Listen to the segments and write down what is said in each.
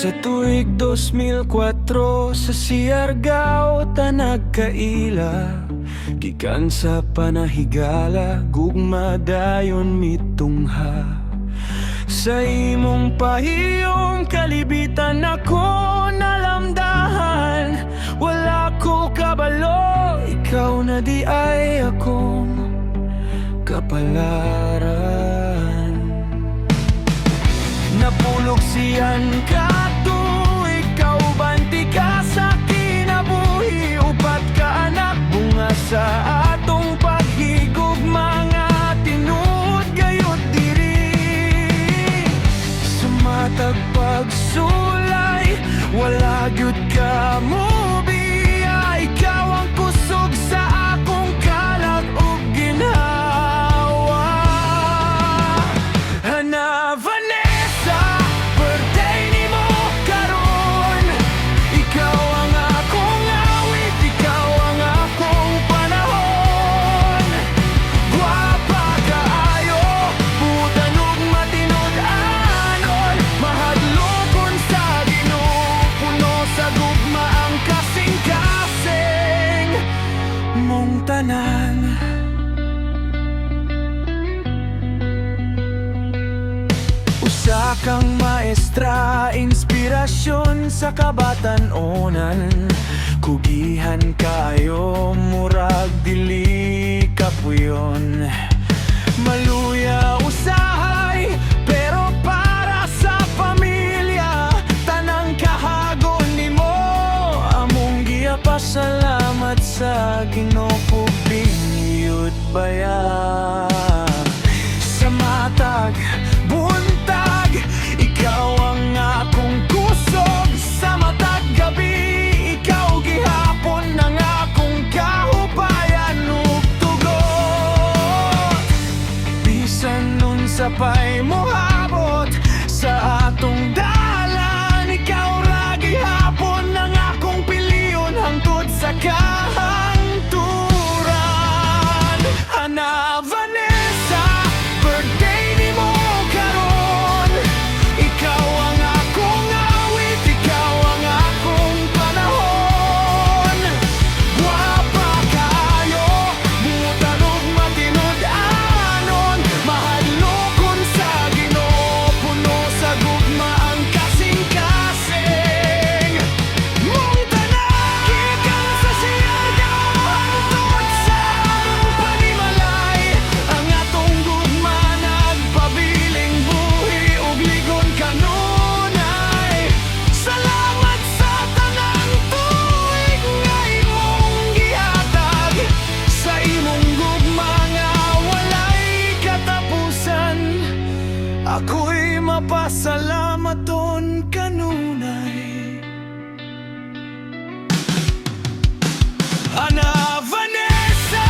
Sa tuig 2004 sa Siargao ta nagkaila, gikan sa panahigala, gugma dayon mitungha. Sa imong pahiyong kalibitan ako nalamdahan, wala ko kabalo, ikaw na di ay akong kapalaran. Napulog siyan ka to, ikaw banti ka sa kinabuhi, upat ka anak, bunga sa atong paghigog, mga tinuod gayot diri. Sumatag pagsulay, wala gyud ka mo biya, ikaw ang kusog sa akong kalag ug ginhawa. Hana Vanessa, birthday nimo karon, ikaw ang akong awit, ikaw ang akong panahon. Guwapa kaayo, butan ug matinud-anon, mahadlokon sa Ginoo, puno sa gugma ang kasing-kasing mong tanan. Usa kang maestra, inspirasyon sa kabatan-onan, kugihan kayo, murag dili kapuyon. Maluya usahay, pero para sa pamilya, tanang kahagon nimo, among giyapasalamat sa Ginoo, bingiyot baya. Sa matag buntag, ikaw ang akong kusog, sa matag gabi, ikaw gihapon ang akong kahupayan ug tugot. Bisan nun sa pay mohabot sa atong dalan, ikaw ra gihapon ang akong piliyon hangtod sa kahangturan. Hana Vanessa, birthday nimo karon, ikaw ang akong awit, ikaw ang akong panahon. Guwapa kaayo, butan ug matinud-anon, mahadlokon sa Ginoo, puno sa gugma ang kasing-kasing mong tanan. Gikan sa Siargao hangtod sa among panimalay, ang atong gugma nagpabiling buhi ug ligon kanunay. Salamat sa tanang tuig nga imong gihatag, sa imong gugma nga walay katapusan, ako'y mapasalamaton kanunay. Hana Vanessa,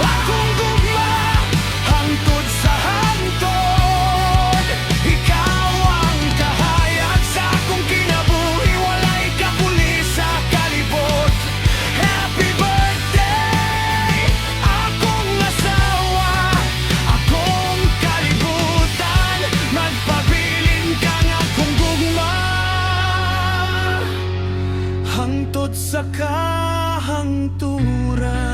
akong gugma hangtod sa hangtod, ikaw ang kahayag sa akong kinabuhi, walay kapuli sa kalibot. Happy birthday, akong asawa, akong kalibutan, magpabilin kang akong gugma hangtod sa kahangturan.